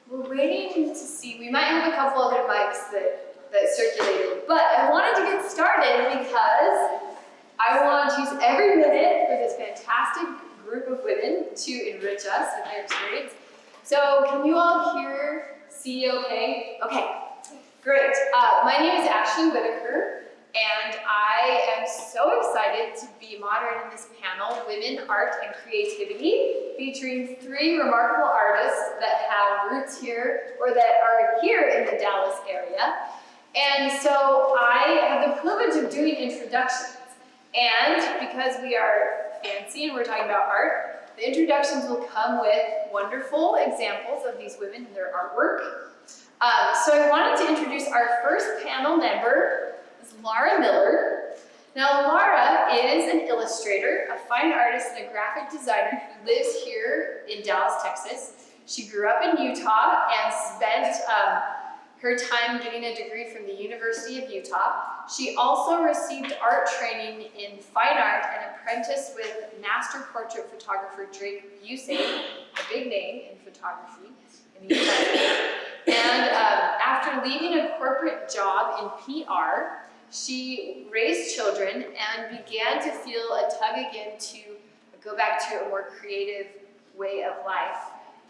We're waiting to see. We might have a couple other mics that circulated, but I wanted to get started because I want to use every minute for this fantastic group of women to enrich us with their experience. So can you all see okay? Okay, great. My name is Ashlee Whitaker, and I am so excited to be moderating this panel, Women, Art, and Creativity, featuring 3 remarkable artists that have roots here or that are here in the Dallas area. And so I have the privilege of doing introductions. And because we are fancy and we're talking about art, the introductions will come with wonderful examples of these women and their artwork. So I wanted to introduce our first panel member, is Laura Miller. Now Laura is an illustrator, a fine artist, and a graphic designer who lives here in Dallas, Texas. She grew up in Utah and spent her time getting a degree from the University of Utah. She also received art training in fine art and apprenticed with master portrait photographer Drake Busey, a big name in photography in the United. And after leaving a corporate job in PR, she raised children and began to feel a tug again to go back to a more creative way of life.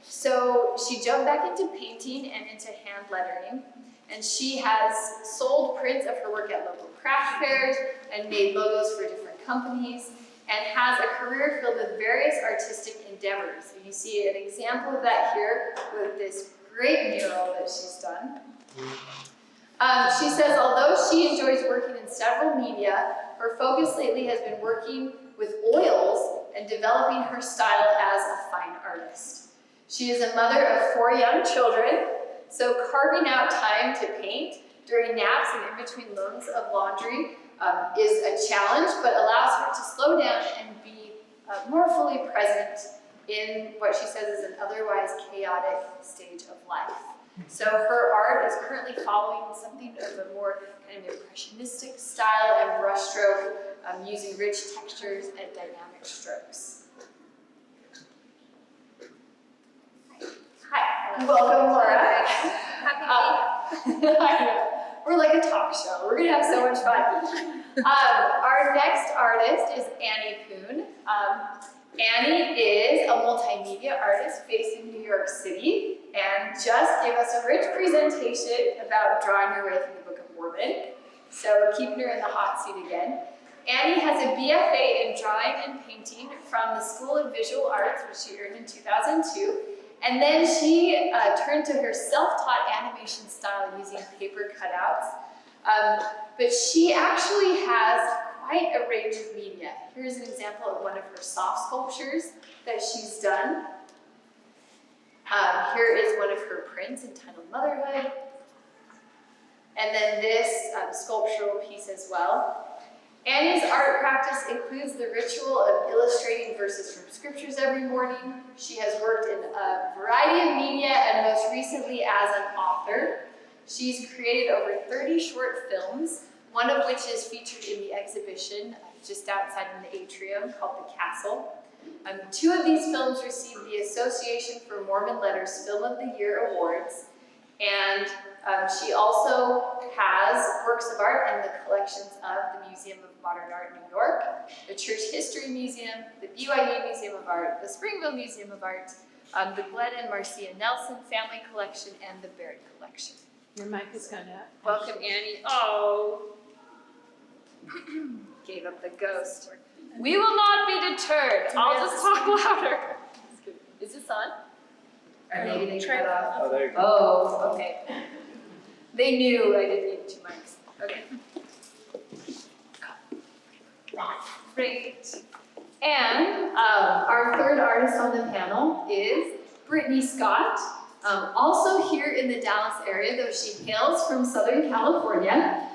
So she jumped back into painting and into hand lettering, and she has sold prints of her work at local craft fairs and made logos for different companies, and has a career filled with various artistic endeavors. And you see an example of that here with this great mural that she's done. She says, although she enjoys working in several media, her focus lately has been working with oils and developing her style as a fine artist. She is a mother of 4 young children, so carving out time to paint during naps and in between loads of laundry is a challenge, but allows her to slow down and be more fully present in what she says is an otherwise chaotic stage of life. So her art is currently following something of a more kind of impressionistic style and brushstroke, using rich textures and dynamic strokes. Hi, welcome, Laura. Happy to be here. We're like a talk show. We're gonna have so much fun. Our next artist is Annie Poon. Annie is a multimedia artist based in New York City and just gave us a rich presentation about drawing her way through the Book of Mormon. So keeping her in the hot seat again. Annie has a BFA in drawing and painting from the School of Visual Arts, which she earned in 2002. And then she turned to her self-taught animation style using paper cutouts. But she actually has quite a range of media. Here's an example of one of her soft sculptures that she's done. Here is one of her prints entitled Motherhood. And then this sculptural piece as well. Annie's art practice includes the ritual of illustrating verses from scriptures every morning. She has worked in a variety of media and most recently as an author. She's created over 30 short films, one of which is featured in the exhibition just outside in the atrium called The Castle. 2 of these films received the Association for Mormon Letters Film of the Year Awards, and she also has works of art in the collections of the Museum of Modern Art in New York, the Church History Museum, the BYU Museum of Art, the Springville Museum of Art, the Glenn and Marcia Nelson Family Collection, and the Baird Collection. Your mic is kind of... Welcome, Annie. Oh. Gave up the ghost. We will not be deterred. I'll just talk louder. Is this on? Or maybe they cut off. Oh, there you go. Oh, okay. They knew I didn't need 2 mics. Okay. Great. And our third artist on the panel is Brittany Scott, also here in the Dallas area, though she hails from Southern California.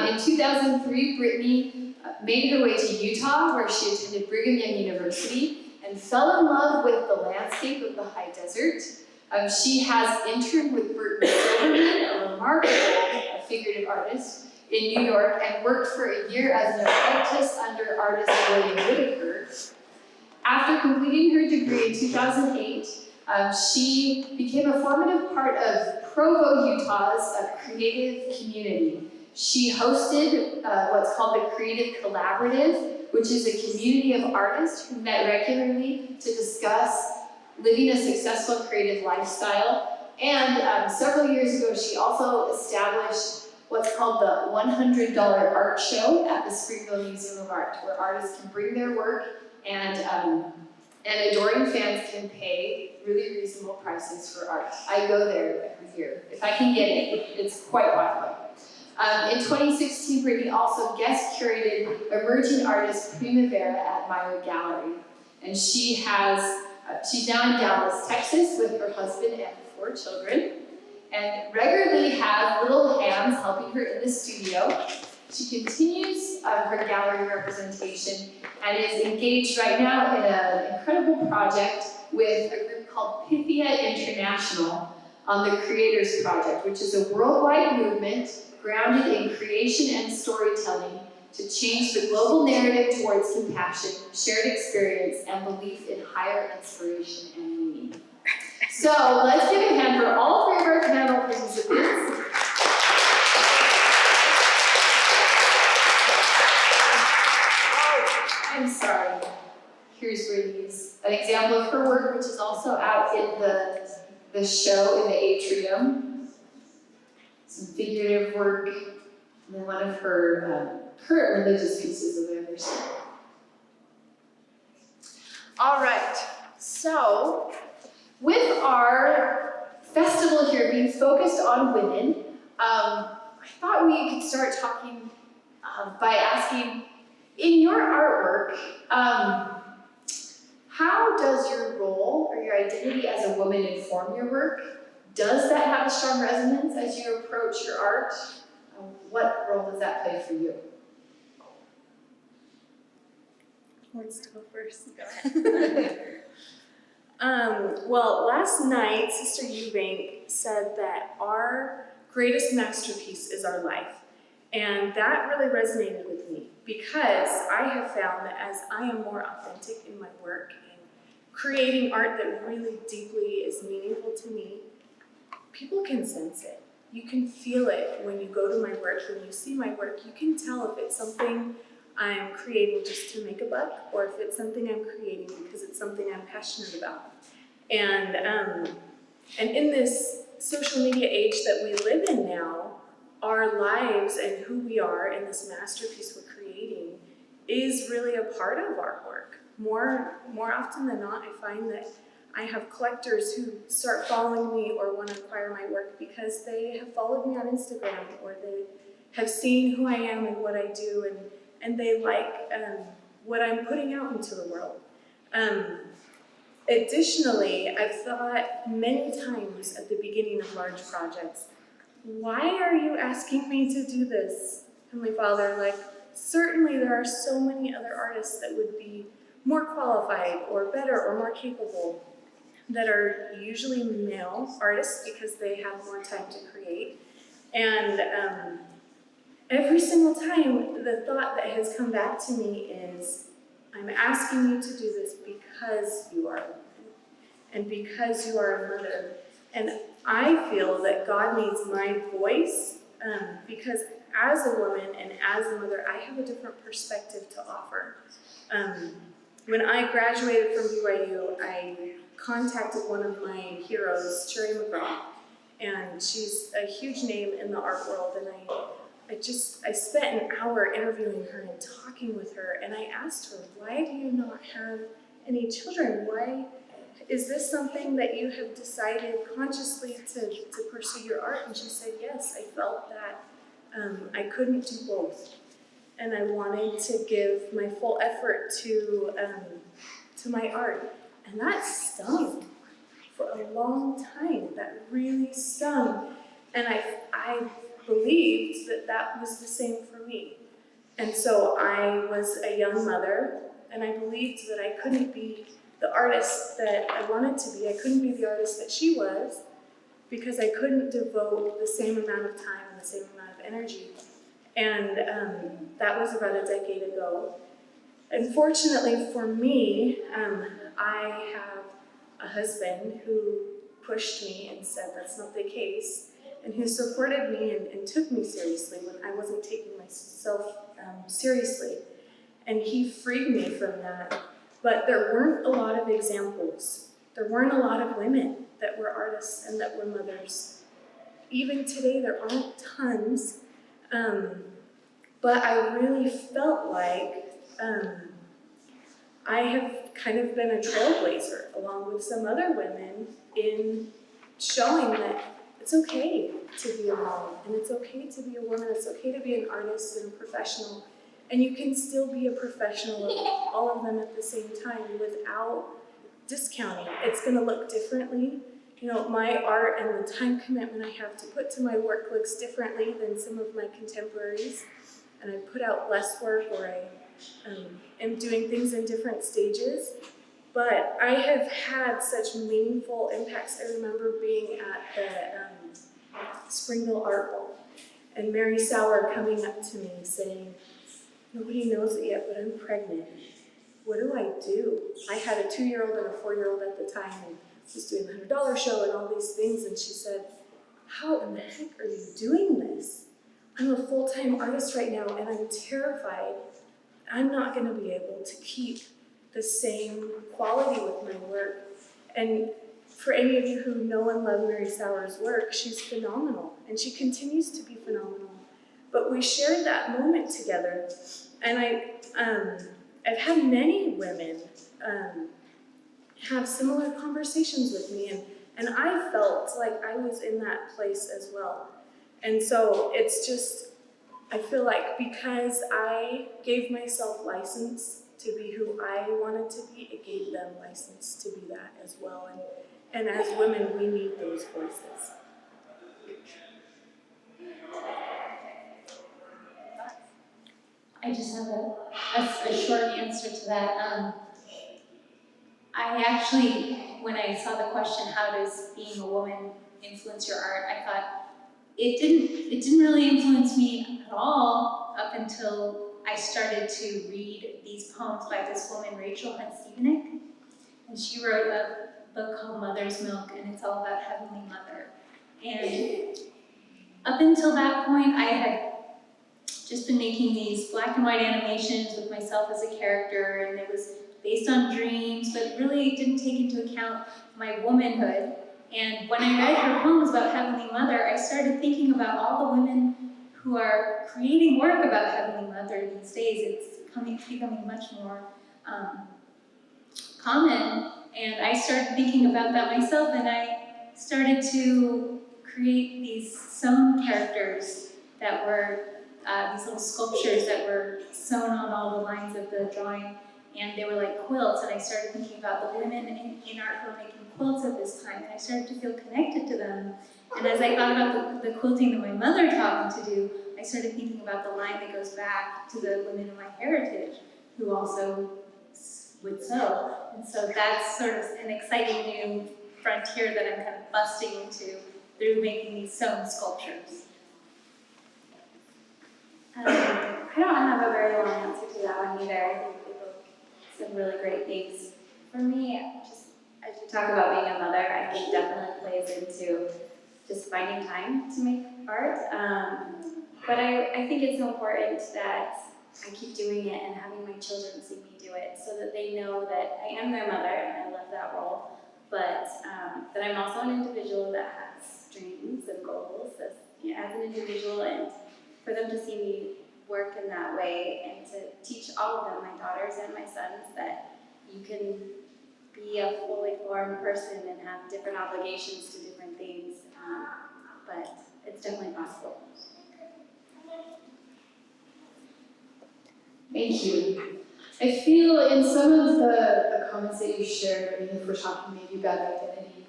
In 2003, Brittany made her way to Utah, where she attended Brigham Young University and fell in love with the landscape of the high desert. She has interned with Burton Silverman, a remarkable figurative artist in New York, and worked for a year as an apprentice under artist William Whitaker. After completing her degree in 2008, She became a formative part of Provo, Utah's creative community. She hosted what's called the Creative Collaborative, which is a community of artists who met regularly to discuss living a successful creative lifestyle. And several years ago, she also established what's called the $100 art show at the Springville Museum of Art, where artists can bring their work and adoring fans can pay really reasonable prices for art. I go there every year. If I can get it, it's quite popular. In 2016, Brittany also guest curated emerging artist Primavera at Meyer Gallery. And she's now in Dallas, Texas with her husband and 4 children, and regularly has little hands helping her in the studio. She continues her gallery representation and is engaged right now in an incredible project with a group called Pythia International on the Creators Project, which is a worldwide movement grounded in creation and storytelling to change the global narrative towards compassion, shared experience, and belief in higher inspiration and meaning. So let's give a hand for all 3 of our panel participants. I'm sorry. Here's Brittany's an example of her work, which is also out in the show in the atrium. Some figurative work, and then one of her current religious pieces I've ever seen. All right, so with our festival here being focused on women, I thought we could start talking by asking, in your artwork, how does your role or your identity as a woman inform your work? Does that have a strong resonance as you approach your art? What role does that play for you? Who wants to go first? Go ahead. Well, last night, Sister Eubank said that our greatest masterpiece is our life. And that really resonated with me because I have found that as I am more authentic in my work and creating art that really deeply is meaningful to me, people can sense it. You can feel it when you go to my work, when you see my work. You can tell if it's something I'm creating just to make a buck or if it's something I'm creating because it's something I'm passionate about. And in this social media age that we live in now, our lives and who we are and this masterpiece we're creating is really a part of our work. More often than not, I find that I have collectors who start following me or want to acquire my work because they have followed me on Instagram or they have seen who I am and what I do and they like what I'm putting out into the world. Additionally, I've thought many times at the beginning of large projects, why are you asking me to do this, Heavenly Father? Like, certainly there are so many other artists that would be more qualified or better or more capable that are usually male artists because they have more time to create. And every single time, the thought that has come back to me is, I'm asking you to do this because you are a woman and because you are a mother. And I feel that God needs my voice because as a woman and as a mother, I have a different perspective to offer. When I graduated from BYU, I contacted one of my heroes, Cherry McGraw, and she's a huge name in the art world, and I spent an hour interviewing her and talking with her, and I asked her, why do you not have any children? Why is this something that you have decided consciously to pursue your art? And she said, yes, I felt that I couldn't do both. And I wanted to give my full effort to my art. And that stung for a long time. That really stung. And I believed that was the same for me. And so I was a young mother, and I believed that I couldn't be the artist that I wanted to be. I couldn't be the artist that she was because I couldn't devote the same amount of time and the same amount of energy. And that was about a decade ago. Unfortunately for me, I have a husband who pushed me and said that's not the case, and who supported me and took me seriously when I wasn't taking myself seriously. And he freed me from that. But there weren't a lot of examples. There weren't a lot of women that were artists and that were mothers. Even today, there aren't tons. But I really felt like I have kind of been a trailblazer along with some other women in showing that it's okay to be a mom, and it's okay to be a woman, it's okay to be an artist and a professional, and you can still be a professional of all of them at the same time without discounting. It's gonna look differently. You know, my art and the time commitment I have to put to my work looks differently than some of my contemporaries, and I put out less work, or I am doing things in different stages. But I have had such meaningful impacts. I remember being at the Springville Art Ball, and Mary Sauer coming up to me saying, "Nobody knows it yet, but I'm pregnant. What do I do?" I had a 2-year-old and a 4-year-old at the time, and was doing the $100 show and all these things, and she said, "How in the heck are you doing this? I'm a full-time artist right now, and I'm terrified. I'm not gonna be able to keep the same quality with my work." And for any of you who know and love Mary Sauer's work, she's phenomenal, and she continues to be phenomenal. But we shared that moment together, and I've had many women have similar conversations with me, and I felt like I was in that place as well. And so it's just, I feel like because I gave myself license to be who I wanted to be, it gave them license to be that as well. And as women, we need those voices. I just have a short answer to that. I actually, when I saw the question, how does being a woman influence your art, I thought it didn't really influence me at all up until I started to read these poems by this woman, Rachel Hunt Stevenick, and she wrote a book called Mother's Milk, and it's all about Heavenly Mother. And up until that point, I had just been making these black and white animations with myself as a character, and it was based on dreams, but really didn't take into account my womanhood. And when I read her poems about Heavenly Mother, I started thinking about all the women who are creating work about Heavenly Mother these days. It's becoming much more common, and I started thinking about that myself, and I started to create these sewn characters that were these little sculptures that were sewn on all the lines of the drawing, and they were like quilts, and I started thinking about the women in art who were making quilts at this time, and I started to feel connected to them. And as I thought about the quilting that my mother taught me to do, I started thinking about the line that goes back to the women of my heritage who also would sew. And so that's sort of an exciting new frontier that I'm kind of busting into through making these sewn sculptures. I don't have a very long answer to that one either. I think people said really great things. For me, just as you talk about being a mother, I think definitely plays into just finding time to make art. But I think it's important that I keep doing it and having my children see me do it so that they know that I am their mother and I love that role, but that I'm also an individual that has dreams and goals as an individual, and for them to see me work in that way and to teach all of them, my daughters and my sons, that you can be a fully formed person and have different obligations to different things, but it's definitely possible. Thank you. I feel in some of the comments that you shared, I mean, if we're talking maybe about identity,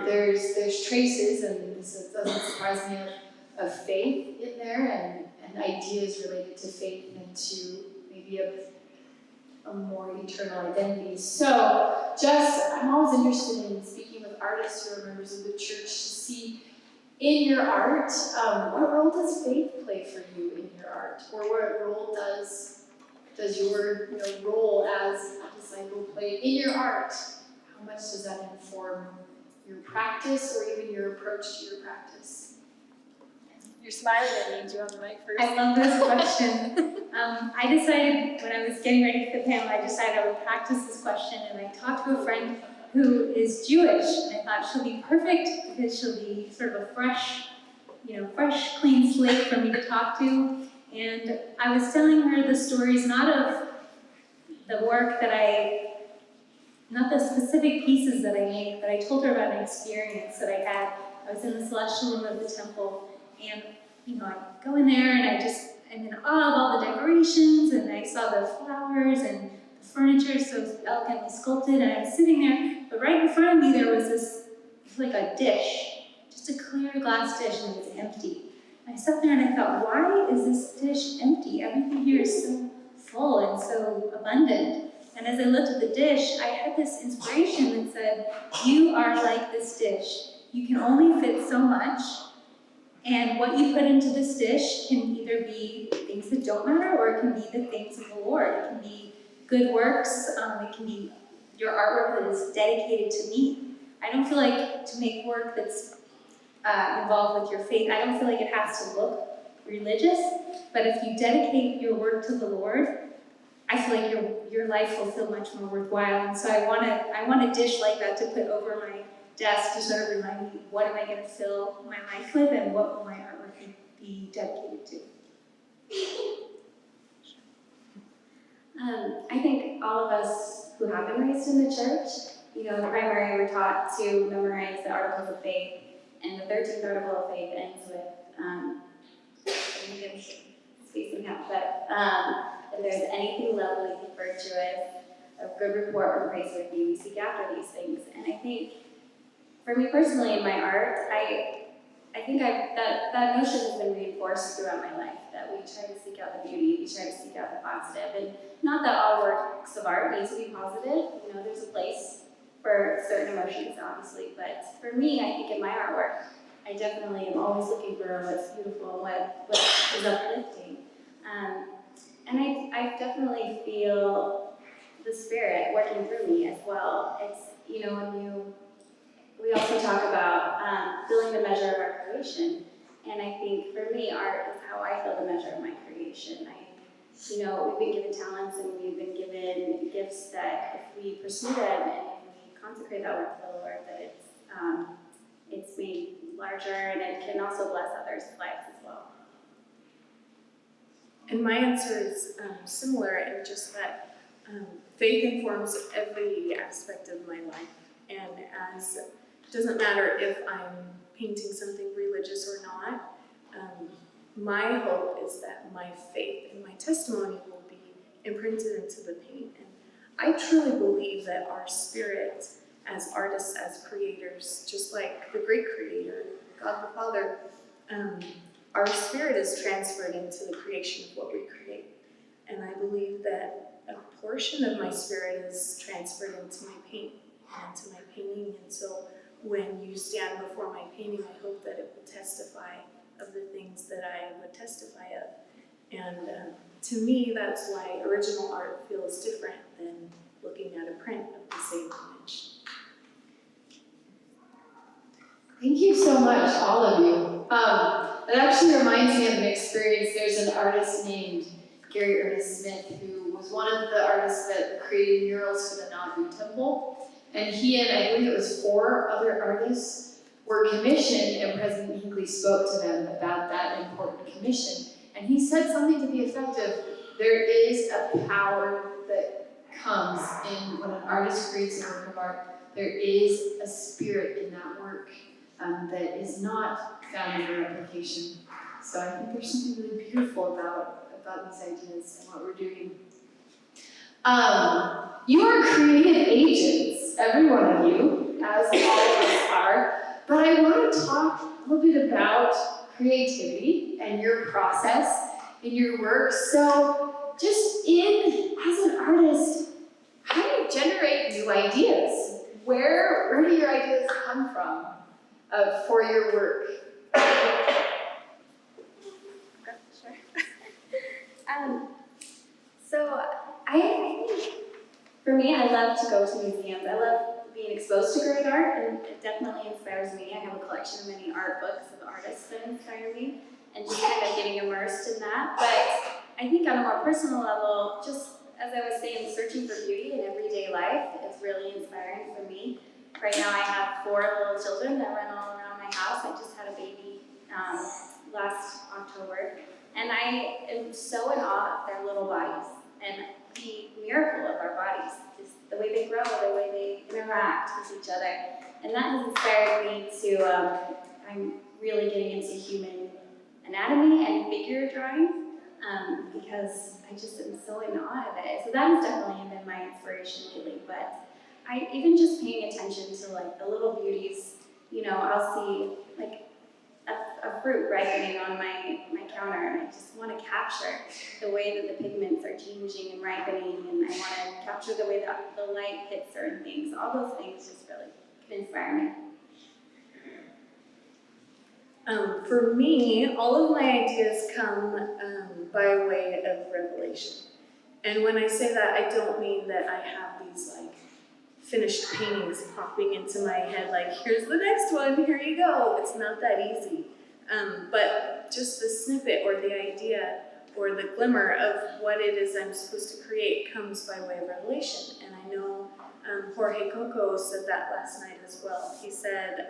there's traces, and this doesn't surprise me, of faith in there, and ideas related to faith and to maybe a more eternal identity. So, I'm always interested in speaking with artists who are members of the church to see in your art, what role does faith play for you in your art? Or what role does your role as a disciple play in your art? How much does that inform your practice or even your approach to your practice? You're smiling at me. Do you want the mic first? I love this question. I decided when I was getting ready for the panel, I decided I would practice this question, and I talked to a friend who is Jewish, and I thought she'll be perfect because she'll be sort of a fresh, clean slate for me to talk to. And I was telling her the stories not of the work that not the specific pieces that I made, but I told her about an experience that I had. I was in the celestial room of the temple, and I go in there and I'm in awe of all the decorations, and I saw the flowers and the furniture so elegantly sculpted, and I was sitting there, but right in front of me there was like a dish, just a clear glass dish, and it was empty. And I sat there and I thought, why is this dish empty? Everything here is so full and so abundant. And as I looked at the dish, I had this inspiration that said, you are like this dish. You can only fit so much, and what you put into this dish can either be things that don't matter, or it can be the things of the Lord. It can be good works, it can be your artwork that is dedicated to me. I don't feel like to make work that's involved with your faith, I don't feel like it has to look religious, but if you dedicate your work to the Lord, I feel like your life will feel much more worthwhile. And so I want a dish like that to put over my desk to sort of remind me, what am I going to fill my life with, and what will my artwork be dedicated to? I think all of us who have been raised in the church, in the primary, we're taught to memorize the articles of faith, and the 13th article of faith ends with, I'm spacing out, but if there's anything lovely, virtuous, of good report or praiseworthy, we seek after these things. And I think, for me personally, in my art, I think that notion has been reinforced throughout my life, that we try to seek out the beauty, we try to seek out the positive, and not that all works of art need to be positive. There's a place for certain emotions, obviously, but for me, I think in my artwork, I definitely am always looking for what's beautiful, what is uplifting. And I definitely feel the Spirit working through me as well. It's, we also talk about feeling the measure of our creation. And I think for me, art is how I feel the measure of my creation. We've been given talents and we've been given gifts that if we pursue them and if we consecrate that work to the Lord, that it's made larger, and it can also bless others' lives as well. And my answer is similar, in just that faith informs every aspect of my life. And it doesn't matter if I'm painting something religious or not, my hope is that my faith and my testimony will be imprinted into the paint. And I truly believe that our spirit as artists, as creators, just like the great creator, God the Father, our spirit is transferred into the creation of what we create. And I believe that a portion of my spirit is transferred into my paint and into my painting. And so when you stand before my painting, I hope that it will testify of the things that I would testify of. And to me, that's why original art feels different than looking at a print of the same image. Thank you so much, all of you. It actually reminds me of an experience. There's an artist named Gary Ernest Smith who was one of the artists that created murals for the Nauvoo Temple. And he and I believe it was 4 other artists were commissioned, and President Hinckley spoke to them about that important commission. And he said something to the effect of, there is a power that comes in when an artist creates a work of art. There is a spirit in that work that is not found in replication. So I think there's something really beautiful about these ideas and what we're doing. You are creative agents, every one of you, as all of us are. But I want to talk a little bit about creativity and your process in your work. So just as an artist, how do you generate new ideas? Where do your ideas come from for your work? Sure. So I think, for me, I love to go to museums. I love being exposed to great art, and it definitely inspires me. I have a collection of many art books of artists that inspire me, and just kind of getting immersed in that. But I think on a more personal level, just as I was saying, searching for beauty in everyday life is really inspiring for me. Right now I have 4 little children that run all around my house. I just had a baby last October, and I am so in awe of their little bodies and the miracle of our bodies, just the way they grow, the way they interact with each other. And that has inspired me to, I'm really getting into human anatomy and figure drawing, because I just am so in awe of it. So that has definitely been my inspiration lately. But even just paying attention to like the little beauties, you know, I'll see like a fruit ripening on my counter, and I just want to capture the way that the pigments are changing and ripening, and I want to capture the way that the light hits certain things. All those things just really can inspire me. For me, all of my ideas come by way of revelation. And when I say that, I don't mean that I have these like finished paintings popping into my head like, here's the next one, here you go. It's not that easy. But just the snippet or the idea or the glimmer of what it is I'm supposed to create comes by way of revelation. And I know Jorge Coco said that last night as well. He said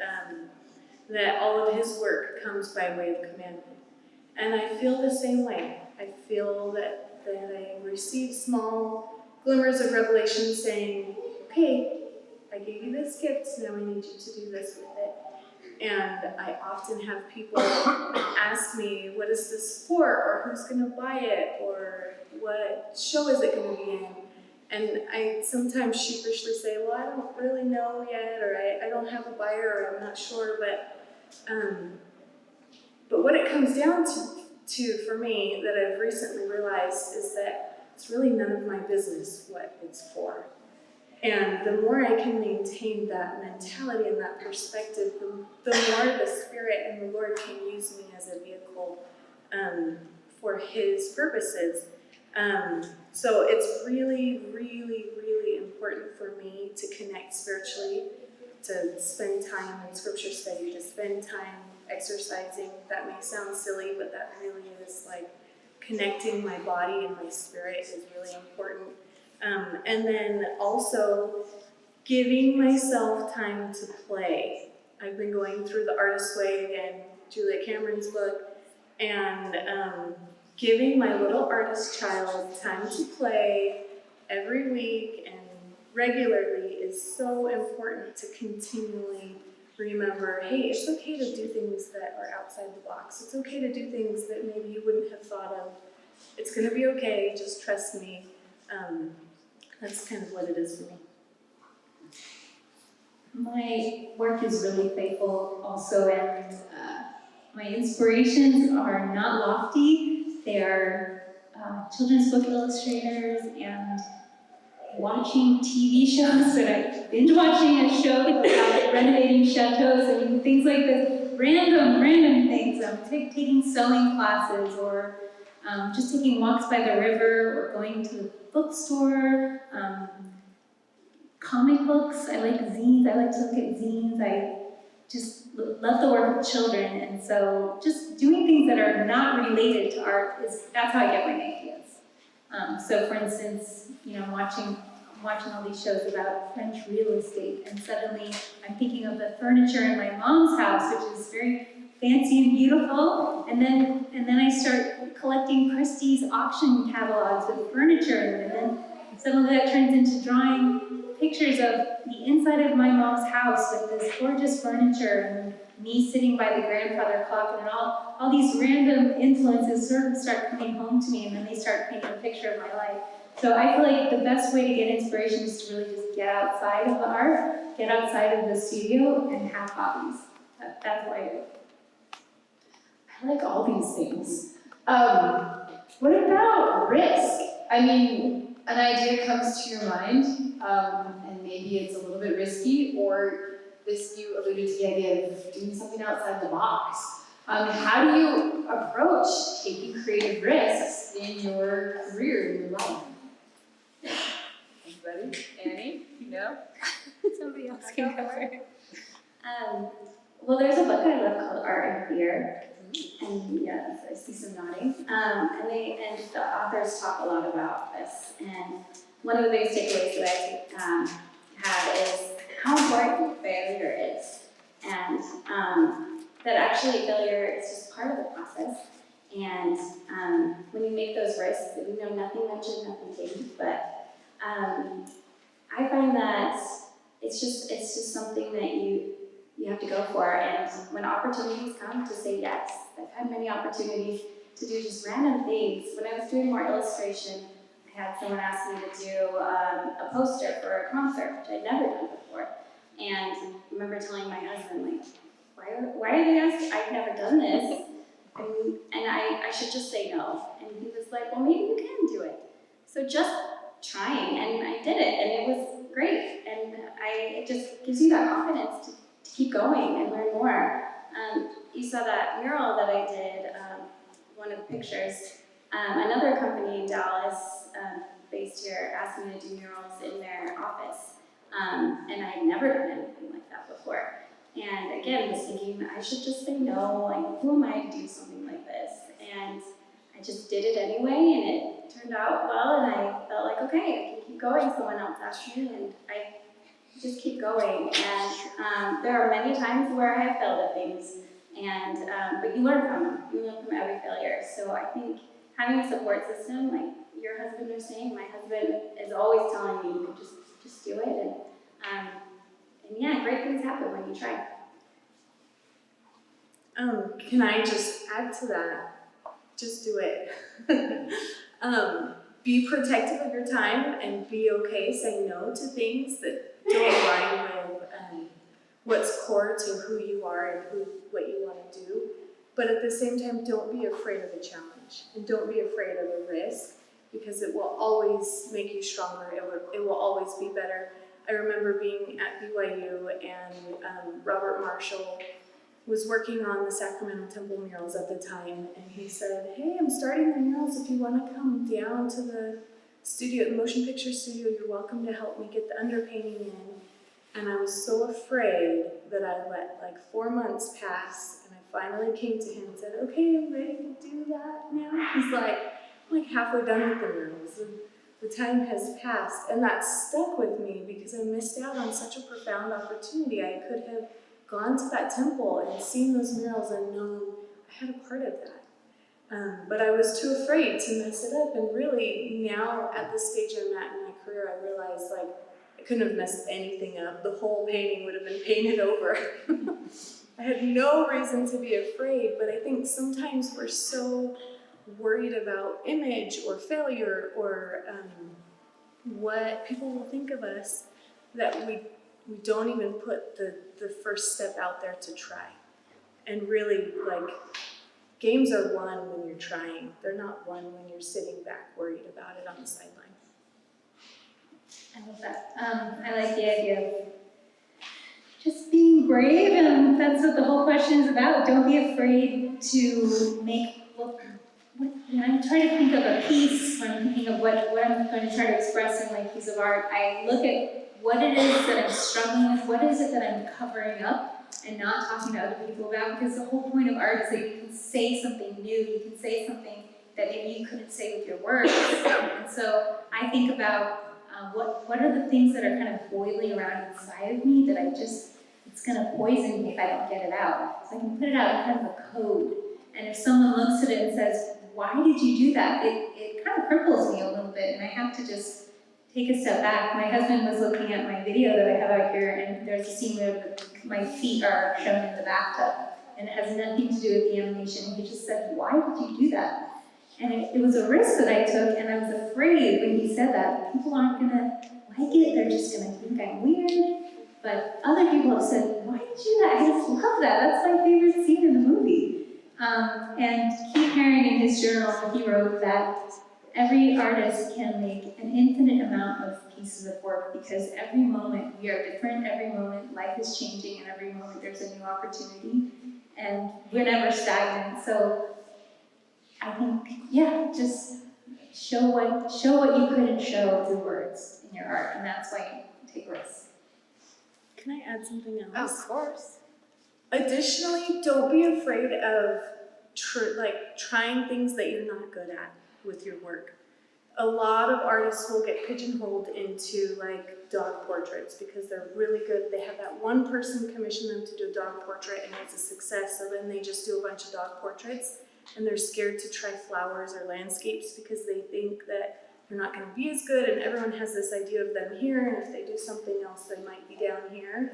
that all of his work comes by way of commandment. And I feel the same way. I feel that I receive small glimmers of revelation saying, okay, I gave you this gift, now I need you to do this with it. And I often have people ask me, what is this for? Or who's gonna buy it? Or what show is it gonna be in? And I sometimes sheepishly say, well, I don't really know yet, or I don't have a buyer, or I'm not sure, but what it comes down to for me that I've recently realized is that it's really none of my business what it's for. And the more I can maintain that mentality and that perspective, the more the Spirit and the Lord can use me as a vehicle for His purposes. So it's really, really, really important for me to connect spiritually, to spend time in scripture study, to spend time exercising. That may sound silly, but that really is like connecting my body and my spirit is really important. And then also giving myself time to play. I've been going through The Artist's Way again, Julia Cameron's book, and giving my little artist child time to play every week and regularly is so important to continually remember, hey, it's okay to do things that are outside the box. It's okay to do things that maybe you wouldn't have thought of. It's gonna be okay, just trust me. That's kind of what it is for me. My work is really faithful also, and my inspirations are not lofty. They are children's book illustrators and watching TV shows that I binge watching a show about renovating chateaus. I mean, things like this, random things. Taking sewing classes, or just taking walks by the river, or going to the bookstore. Comic books, I like zines. I like to look at zines. I just love the work of children, and so just doing things that are not related to art that's how I get my ideas. So for instance, you know, watching all these shows about French real estate, and suddenly I'm thinking of the furniture in my mom's house, which is very fancy and beautiful, and then I start collecting Christie's auction catalogs with furniture, and then suddenly that turns into drawing pictures of the inside of my mom's house with this gorgeous furniture, and me sitting by the grandfather clock, and all these random influences sort of start coming home to me, and then they start painting a picture of my life. So I feel like the best way to get inspiration is to really just get outside of the art, get outside of the studio, and have hobbies. That's what I do. I like all these things. What about risk? I mean, an idea comes to your mind, and maybe it's a little bit risky, or you alluded to the idea of doing something outside the box. How do you approach taking creative risks in your career, in your life? Anybody? Annie? You know? So Somebody else can cover. Well, there's a book I love called Art and Fear, and yes, I see some nodding. And the authors talk a lot about this, and one of the biggest takeaways that I have is how important failure is, and that actually failure is just part of the process. And when you make those risks, you know, nothing ventured, nothing gained. But I find that it's just something that you have to go for. And when opportunities come, to say yes. I've had many opportunities to do just random things. When I was doing more illustration, I had someone ask me to do a poster for a concert, which I'd never done before. And I remember telling my husband, like, why are they asking? I've never done this. And I should just say no. And he was like, well, maybe you can do it. So just trying, and I did it, and it was great. And it just gives you that confidence to keep going and learn more. You saw that mural that I did, one of the pictures. Another company in Dallas, based here, asked me to do murals in their office. And I had never done anything like that before. And again, was thinking, I should just say no, like, who am I to do something like this? And I just did it anyway, and it turned out well, and I felt like, okay, I can keep going. Someone else asked me, and I just keep going. And there are many times where I have failed at things, and but you learn from them. You learn from every failure. So I think having a support system, like your husband was saying, my husband is always telling me, you can just do it, and yeah, great things happen when you try. Can I just add to that? Just do it. Be protective of your time and be okay saying no to things that don't align with what's core to who you are and what you want to do. But at the same time, don't be afraid of the challenge and don't be afraid of the risk, because it will always make you stronger. It will always be better. I remember being at BYU and Robert Marshall was working on the Sacramento Temple murals at the time, and he said, hey, I'm starting the murals. If you want to come down to the studio, the motion picture studio, you're welcome to help me get the underpainting in. And I was so afraid that I let like 4 months pass, and I finally came to him and said, okay, I'm ready to do that now. He's like, I'm like halfway done with the murals, and the time has passed. And that stuck with me because I missed out on such a profound opportunity. I could have gone to that temple and seen those murals and known I had a part of that. But I was too afraid to mess it up. And really, now at the stage I'm at in my career, I realized like I couldn't have messed anything up. The whole painting would have been painted over. I had no reason to be afraid, but I think sometimes we're so worried about image or failure or what people will think of us that we don't even put the first step out there to try. And really, like, games are won when you're trying. They're not won when you're sitting back worried about it on the sideline. I love that. I like the idea of just being brave, and that's what the whole question is about. Don't be afraid to make, when I'm trying to think of a piece, when I'm thinking of what I'm going to try to express in my piece of art, I look at what it is that I'm struggling with, what is it that I'm covering up and not talking to other people about, because the whole point of art is that you can say something new, you can say something that maybe you couldn't say with your words. And so I think about what are the things that are kind of boiling around inside of me that it's going to poison me if I don't get it out. So I can put it out in kind of a code. And if someone looks at it and says, why did you do that? It kind of cripples me a little bit, and I have to just take a step back. My husband was looking at my video that I have out here, and there's a scene where my feet are shown in the bathtub, and it has nothing to do with the animation. He just said, why did you do that? And it was a risk that I took, and I was afraid when he said that. People aren't going to like it, they're just going to think I'm weird. But other people have said, why did you do that? I just love that. That's my favorite scene in the movie. And Keith Haring, in his journal, he wrote that every artist can make an infinite amount of pieces of work, because every moment we are different, every moment life is changing, and every moment there's a new opportunity, and we're never stagnant. So I think, yeah, just show what you couldn't show through words in your art, and that's why you take risks. can I add something Of else? course. Additionally, don't be afraid of trying things that you're not good at with your work. A lot of artists will get pigeonholed into like dog portraits because they're really good. They have that one person commission them to do a dog portrait and it's a success, so then they just do a bunch of dog portraits and they're scared to try flowers or landscapes because they think that they're not going to be as good, and everyone has this idea of them here, and if they do something else they might be down here.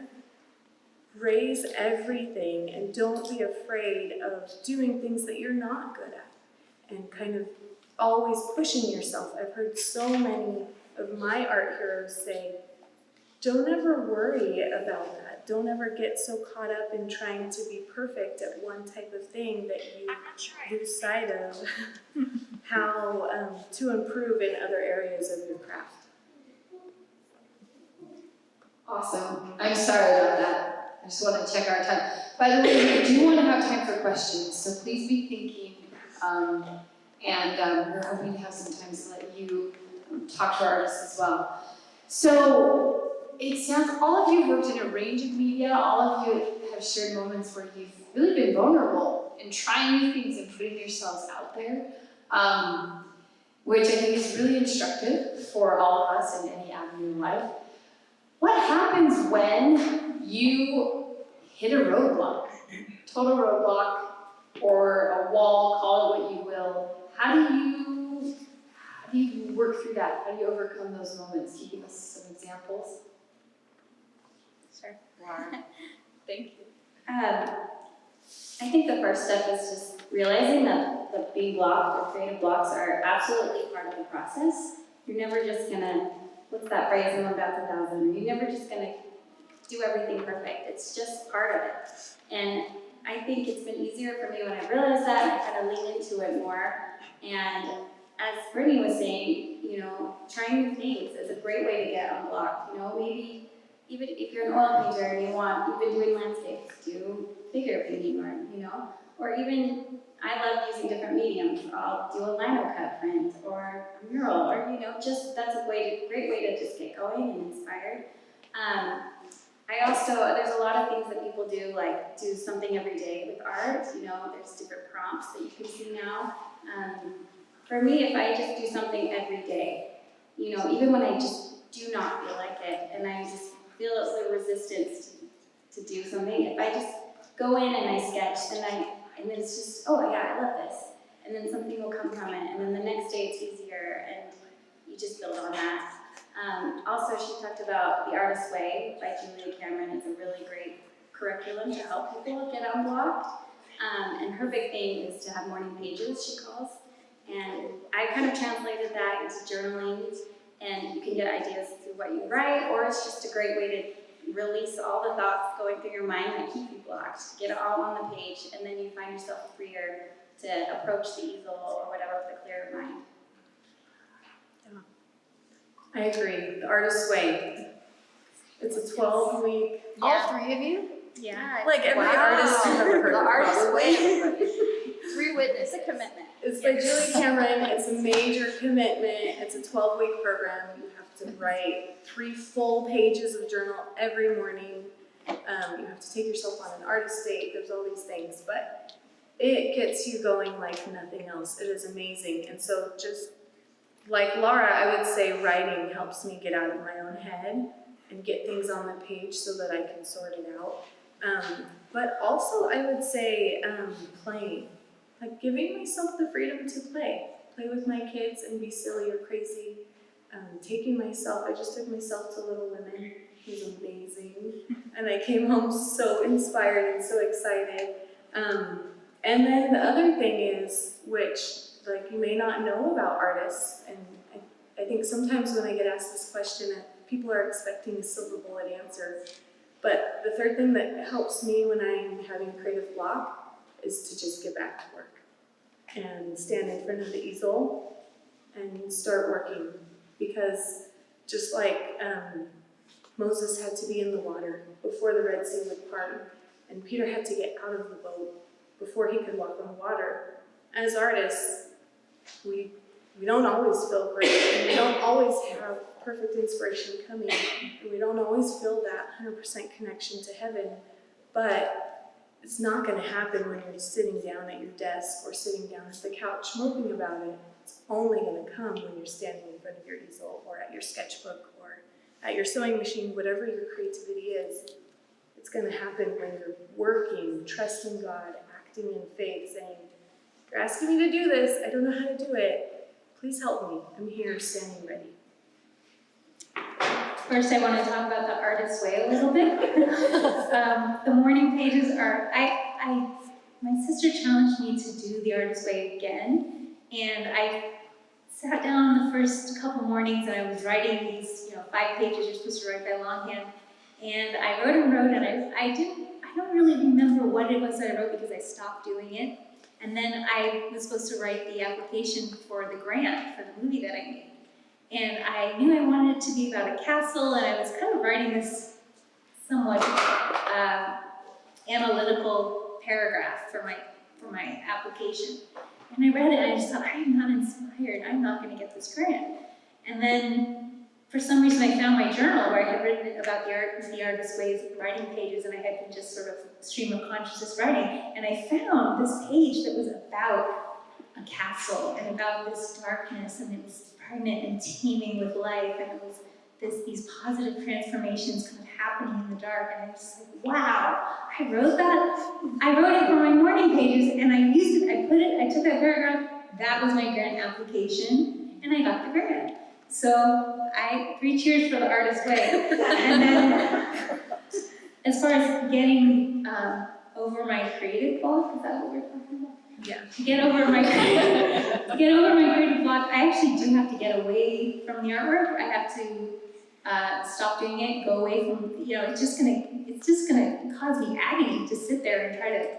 Raise everything and don't be afraid of doing things that you're not good at and kind of always pushing yourself. I've heard so many of my art heroes say, don't ever worry about that. Don't ever get so caught up in trying to be perfect at one type of thing that you lose sight of how to improve in other areas of your craft. Awesome. I'm sorry about that. I just want to check our time. By the way, we do want to have time for questions, so please be thinking. And we're hoping to have some time to let you talk to our artists as well. So it sounds all of you worked in a range of media. All of you have shared moments where you've really been vulnerable in trying new things and putting yourselves out there, which I think is really instructive for all of us in any avenue in life. What happens when you hit a roadblock, total roadblock, or a wall, call it what you will? How do you work through that? How do you overcome those moments? Can you give us some examples? Sure. Wow. Thank you. I think the first step is just realizing that being blocked or creative blocks are absolutely part of the process. You're never just gonna, what's that phrase, one about 1,000? You're never just gonna do everything perfect. It's just part of it. And I think it's been easier for me when I realized that, and I kind of lean into it more. And as Brittany was saying, you know, trying new things is a great way to get unblocked. You know, maybe even if you're an oil painter and you've been doing landscapes, do figure painting, or even I love using different mediums. I'll do a lino cut print or a mural, or just that's a great way to just get going and inspired. I also, there's a lot of things that people do, like do something every day with art. There's different prompts that you can see now. For me, if I just do something every day, even when I just do not feel like it, and I just feel the resistance to do something, if I just go in and I sketch, and then it's just, oh yeah, I love this, and then something will come from it, and then the next day it's easier, and you just build on that. Also, she talked about The Artist's Way by Julia Cameron. It's a really great curriculum to help people get unblocked. And her big thing is to have morning pages, she calls. And I kind of translated that into journaling, and you can get ideas through what you write, or it's just a great way to release all the thoughts going through your mind that keep you blocked. Get it all on the page, and then you find yourself freer to approach the easel or whatever with a clearer mind. I agree. The Artist's Way. It's a 12-week. All three of you? Yeah. Like every artist you've ever heard The of. Artist's probably. Way, everybody. 3 witnesses. It's a commitment. It's by Julie Cameron. It's a major commitment. It's a 12-week program. You have to write 3 full pages of journal every morning. You have to take yourself on an artist date. There's all these things, but it gets you going like nothing else. It is amazing. And so just like Laura, I would say writing helps me get out of my own head and get things on the page so that I can sort it out. But also I would say playing. Like giving myself the freedom to play with my kids and be silly or crazy. I just took myself to Little Women. It was amazing. And I came home so inspired and so excited. And then the other thing is, which you may not know about artists, and I think sometimes when I get asked this question, people are expecting a silver bullet answer. But the third thing that helps me when I'm having a creative block is to just get back to work and stand in front of the easel and start working. Because just like Moses had to be in the water before the Red Sea would part, and Peter had to get out of the boat before he could walk on the water. As artists, we We don't always feel great, and we don't always have perfect inspiration coming, and we don't always feel that 100% connection to heaven, but it's not going to happen when you're sitting down at your desk or sitting down at the couch moping about it. It's only going to come when you're standing in front of your easel or at your sketchbook or at your sewing machine, whatever your creativity is. It's going to happen when you're working, trusting God, acting in faith, saying, "You're asking me to do this, I don't know how to do it. Please help me. I'm here, standing ready." First, I want to talk about the artist's way a little bit. The morning pages are, my sister challenged me to do the artist's way again, and I sat down the first couple mornings and I was writing these, 5 pages you're supposed to write by longhand, and I wrote and I don't really remember what it was that I wrote because I stopped doing it, and then I was supposed to write the application for the grant for the movie that I made. And I knew I wanted it to be about a castle, and I was kind of writing this somewhat analytical paragraph for my application. And I read it, and I just thought, I am not inspired. I'm not going to get this grant. And then, for some reason, I found my journal where I had written about the artist's ways of writing pages, and I had been just sort of stream of consciousness writing. And I found this page that was about a castle and about this darkness, and it was pregnant and teeming with life, and it was these positive transformations kind of happening in the dark, and I was just like, wow, I wrote that? I wrote it for my morning pages, and I used it, I took that paragraph, that was my grant application, and I got the grant. So 3 cheers for the artist's way. And then, as far as getting over my creative block, is that what we're talking about? Yeah. To get over my creative block, I actually do have to get away from the artwork. I have to stop doing it, go away from, it's just gonna cause me agony to sit there and try to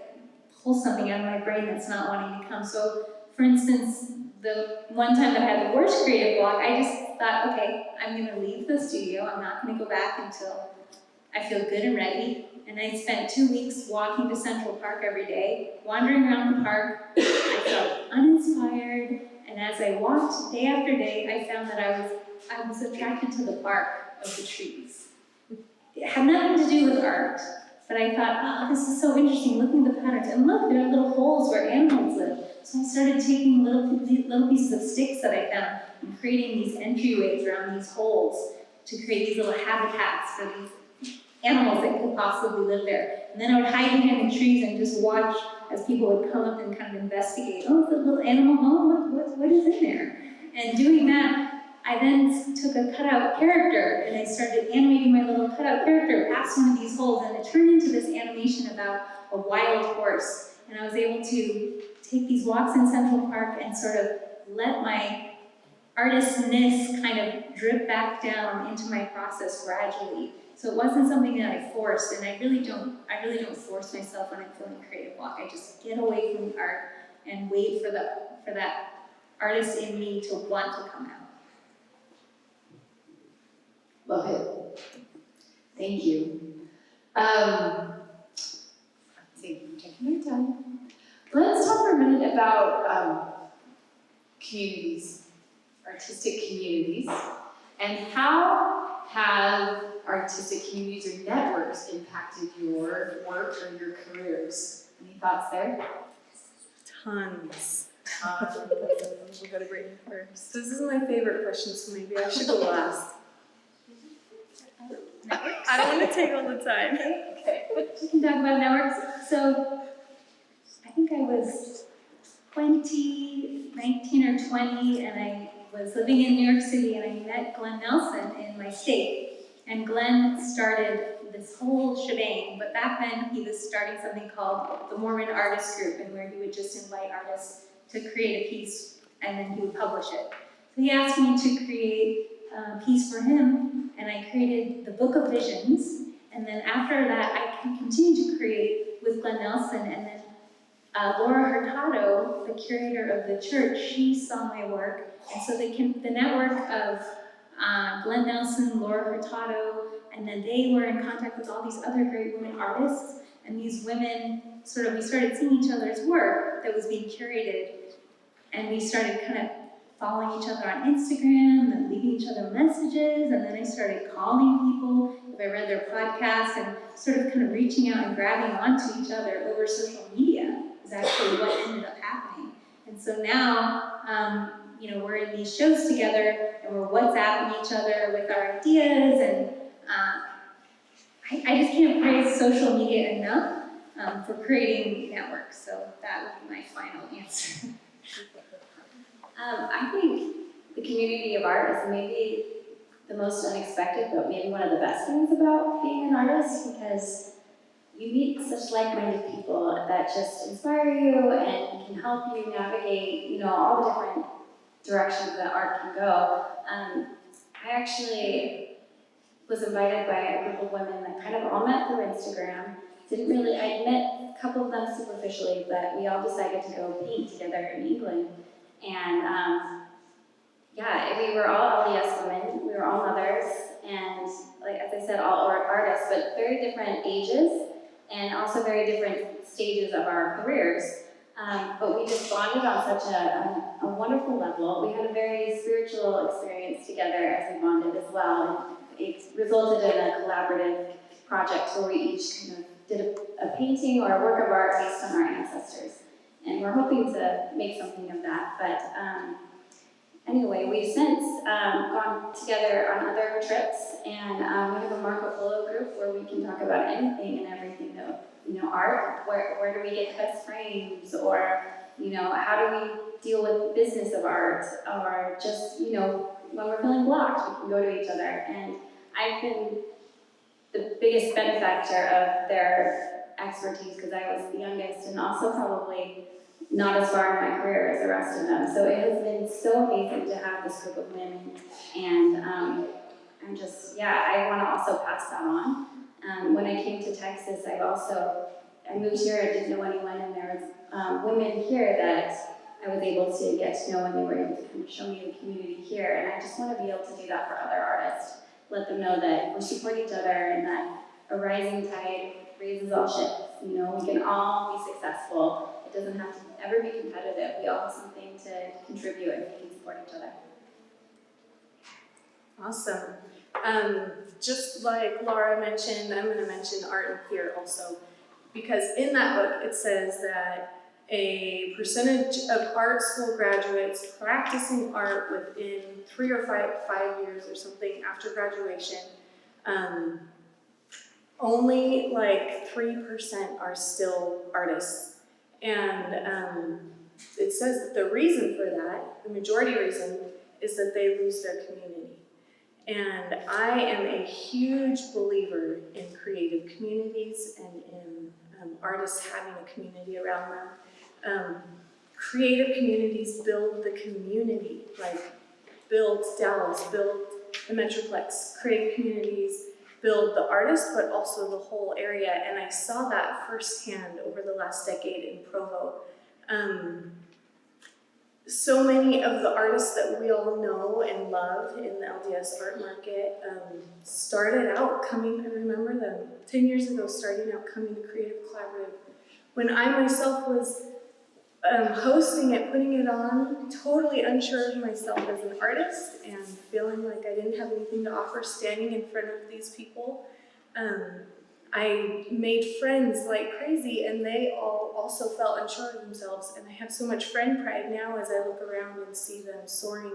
pull something out of my brain that's not wanting to come. So, for instance, the one time that I had the worst creative block, I just thought, okay, I'm gonna leave the studio. I'm not gonna go back until I feel good and ready. And I spent 2 weeks walking to Central Park every day, wandering around the park. I felt uninspired, and as I walked day after day, I found that I was attracted to the bark of the trees. It had nothing to do with art, but I thought, oh, this is so interesting, looking at the patterns. And look, there are little holes where animals live. So I started taking little pieces of sticks that I found and creating these entryways around these holes to create these little habitats for these animals that could possibly live there. And then I would hide behind the trees and just watch as people would come up and kind of investigate. Oh, it's a little animal home, what is in there? And doing that, I then took a cutout character and I started animating my little cutout character past one of these holes, and it turned into this animation about a wild horse. And I was able to take these walks in Central Park and sort of let my artistness kind of drip back down into my process gradually. So it wasn't something that I forced, and I really don't force myself when I'm feeling a creative block. I just get away from the art and wait for that artist in me to want to come out. Love it. Thank you. Let's see, I'm checking my time. Let's talk for a minute about communities, artistic communities, and how have artistic communities or networks impacted your work or your careers? Any thoughts there? Tons. We'll go to Brittany first. This is my favorite question, so maybe I should go last. Networks? I don't want to take all the time. Okay, we can talk about networks. So, I think I was 19 or 20, and I was living in New York City, and I met Glenn Nelson in my state. And Glenn started this whole shebang, but back then he was starting something called the Mormon Artist Group, and where he would just invite artists to create a piece, and then he would publish it. So he asked me to create a piece for him, and I created the Book of Visions, and then after that I continued to create with Glenn Nelson, and then Laura Hurtado, the curator of the church, she saw my work, and so the network of Glenn Nelson, Laura Hurtado, and then they were in contact with all these other great women artists, and these women we started seeing each other's work that was being curated, and we started kind of following each other on Instagram and leaving each other messages, and then I started calling people if I read their podcast and sort of kind of reaching out and grabbing onto each other over social media is actually what ended up happening. And so now, we're in these shows together and we're WhatsApping each other with our ideas, and I just can't praise social media enough for creating networks. So that would be my final answer. I think the community of art is maybe the most unexpected, but maybe one of the best things about being an artist, because you meet such like-minded people that just inspire you and can help you navigate, all the different directions that art can go. I actually was invited by a group of women that kind of all met through Instagram. I met a couple of them superficially, but we all decided to go paint together in England. And we were all LDS women, we were all mothers, and as I said, all artists, but very different ages, and also very different stages of our careers. But we just bonded on such a wonderful level. We had a very spiritual experience together as we bonded as well. And it resulted in a collaborative project where we each kind of did a painting or a work of art based on our ancestors. And we're hoping to make something of that. But anyway, we've since gone together on other trips, and we have a Marco Polo group where we can talk about anything and everything that, art, where do we get best frames, or, how do we deal with business of art, or just, when we're feeling blocked, we can go to each other. And I've been the biggest benefactor of their expertise because I was the youngest and also probably not as far in my career as the rest of them. So it has been so amazing to have this group of women, and I want to also pass that on. When I came to Texas, I moved here, I didn't know anyone, and there was women here that I was able to get to know, and they were able to kind of show me the community here, and I just want to be able to do that for other artists. Let them know that we support each other and that a rising tide raises all ships. We can all be successful. It doesn't have to ever be competitive. We all have something to contribute, and we can support each other. Awesome. Just like Laura mentioned, I'm going to mention art and fear also, because in that book it says that a percentage of art school graduates practicing art within 3 or 5 years or something after graduation, only like 3% are still artists. And it says that the reason for that, the majority reason, is that they lose their community. And I am a huge believer in creative communities and in artists having a community around them. Creative communities build the community, like build Dallas, build the Metroplex. Creative communities build the artist, but also the whole area. And I saw that firsthand over the last decade in Provo. So many of the artists that we all know and love in the LDS art market started out coming, I remember them 10 years ago, starting out coming to Creative Collaborative. When I myself was hosting it, putting it on, totally unsure of myself as an artist and feeling like I didn't have anything to offer standing in front of these people. I made friends like crazy, and they all also felt unsure of themselves. And I have so much friend pride now as I look around and see them soaring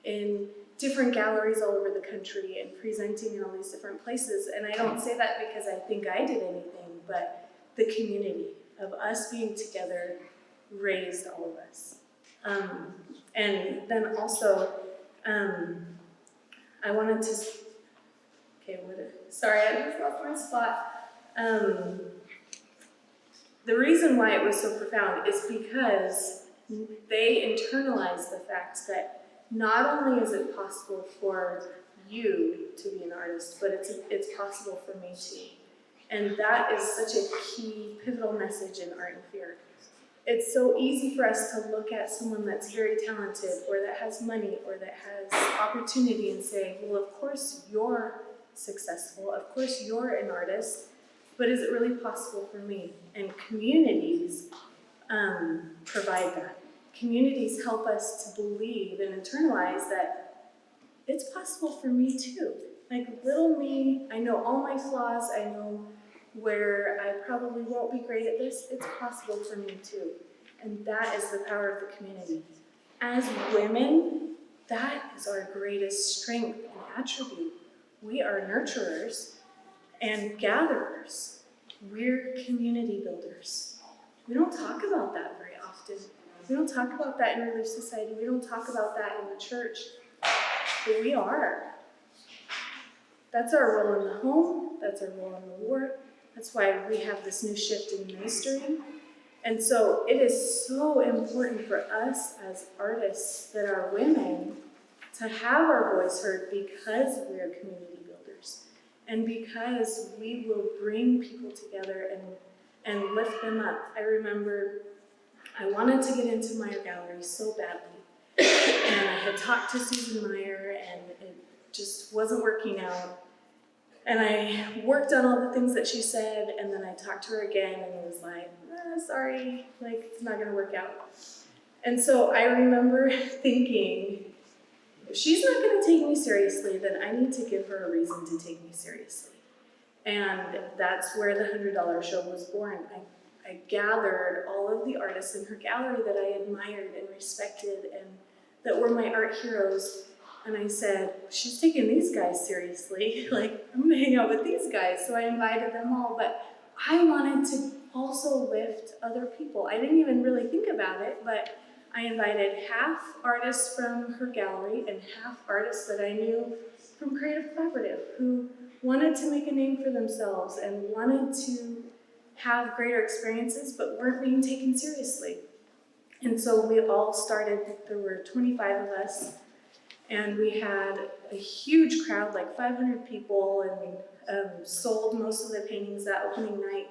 in different galleries all over the country and presenting in all these different places. And I don't say that because I think I did anything, but the community of us being together raised all of us. And then also, I wanted to, sorry, I just lost my spot. The reason why it was so profound is because they internalized the fact that not only is it possible for you to be an artist, but it's possible for me too. And that is such a key, pivotal message in Art and Fear. It's so easy for us to look at someone that's very talented or that has money or that has opportunity and say, well, of course you're successful, of course you're an artist, but is it really possible for me? And communities provide that. communities help us to believe and internalize that it's possible for me too. Like little me, I know all my flaws, I know where I probably won't be great at this, it's possible for me too. And that is the power of the community. As women, that is our greatest strength and attribute. We are nurturers and gatherers. We're community builders. We don't talk about that very often. We don't talk about that in Relief Society. We don't talk about that in the church. But we are. That's our role in the home. That's our role in the ward. That's why we have this new shift in ministering. And so it is so important for us as artists that are women to have our voice heard because we are community builders and because we will bring people together and lift them up. I remember I wanted to get into Meyer Gallery so badly, and I had talked to Susan Meyer and it just wasn't working out. And I worked on all the things that she said, and then I talked to her again and it was like, sorry, like it's not gonna work out. And so I remember thinking, if she's not gonna take me seriously, then I need to give her a reason to take me seriously. And that's where the $100 show was born. I gathered all of the artists in her gallery that I admired and respected and that were my art heroes. And I said, she's taking these guys seriously. Like, I'm gonna hang out with these guys. So I invited them all, but I wanted to also lift other people. I didn't even really think about it, but I invited half artists from her gallery and half artists that I knew from Creative Collaborative who wanted to make a name for themselves and wanted to have greater experiences, but weren't being taken seriously. And so we all started, there were 25 of us, and we had a huge crowd, like 500 people, and sold most of the paintings that opening night.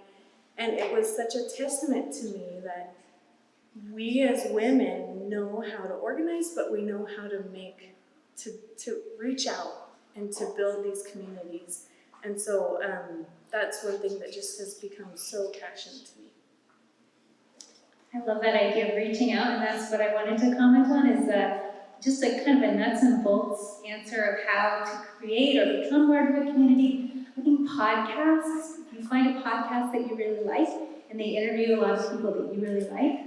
And it was such a testament to me that we as women know how to organize, but we know how to to reach out and to build these communities. And so that's one thing that just has become so passionate to me. I love that idea of reaching out, and that's what I wanted to comment on, is just a kind of a nuts and bolts answer of how to create or become part of a community. I think podcasts, if you find a podcast that you really like, and they interview a lot of people that you really like,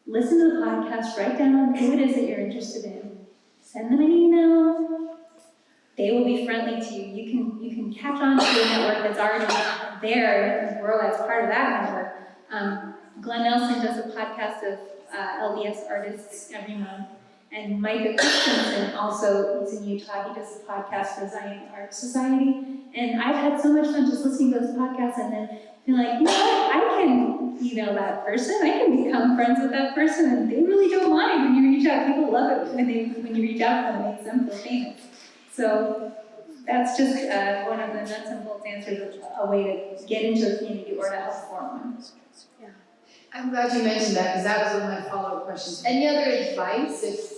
listen to the podcast, write down who it is that you're interested in, send them an email. They will be friendly to you. You can catch on to a network that's already there and grow as part of that network. Glenn Nelson does a podcast of LDS artists every month. And Micah Christensen also is in Utah. He does a podcast for Zion Art Society. And I've had so much fun just listening to those podcasts and then being like, you know what, I can email that person. I can become friends with that person. And they really don't mind when you reach out. People love it when you reach out to them and make them feel famous. So that's just one of the nuts and bolts answers of a way to get into a community or to help form one. Yeah. I'm glad you mentioned that because that was one of my follow-up questions. Any other advice?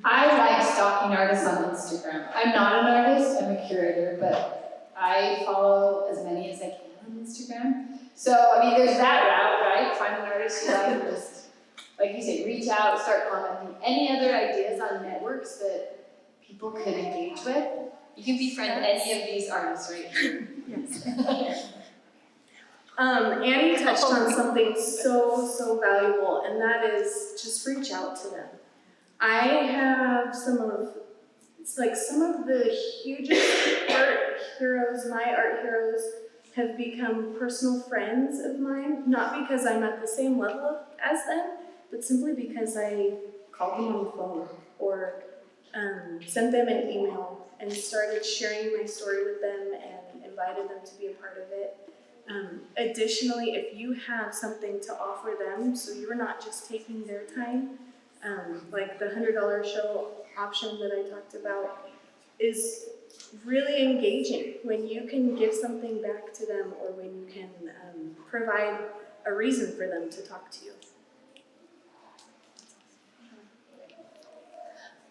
I like stalking artists on Instagram. I'm not an artist, I'm a curator, but I follow as many as I can on Instagram. So, I mean, there's that route, right? Find an artist you like and just, like you say, reach out, start commenting. Any other ideas on networks that people could engage with? You can befriend any of these artists right here. Yes. Annie touched on something so valuable, and that is just reach out to them. I have some of the hugest art heroes, my art heroes, have become personal friends of mine, not because I'm at the same level as them, but simply because I called them on the phone or sent them an email and started sharing my story with them and invited them to be a part of it. Additionally, if you have something to offer them, so you're not just taking their time, like the $100 show option that I talked about is really engaging when you can give something back to them or when you can provide a reason for them to talk to you.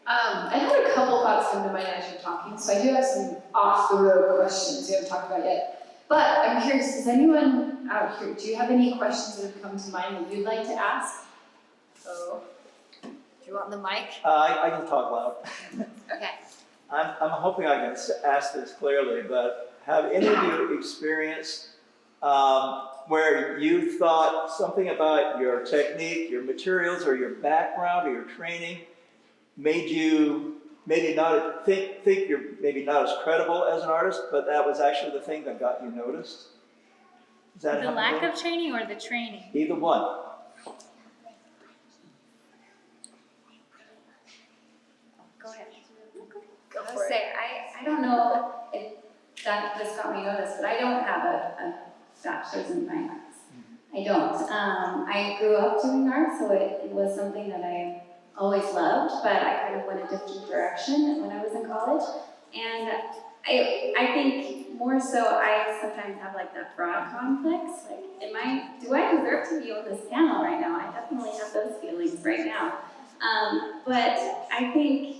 I had a couple thoughts come to mind as you're talking, so I do have some off-the-road questions we haven't talked about yet. But I'm curious, does anyone out here, do you have any questions that have come to mind that you'd like to ask? Oh. Do you want the mic? I can talk loud. Okay. I'm hoping I can ask this clearly, but have any of you experienced where you thought something about your technique, your materials, or your background, or your training made you maybe not think you're maybe not as credible as an artist, but that was actually the thing that got you noticed? Is that The lack of training or the training? Either one. Go ahead. Go I for would it. say, I don't know if this got me noticed, but I don't have a bachelor's in fine arts. I don't. I grew up doing art, so it was something that I always loved, but I kind of went a different direction when I was in college. And I think more so I sometimes have like that fraud complex. Like, do I deserve to be on this panel right now? I definitely have those feelings right now. But I think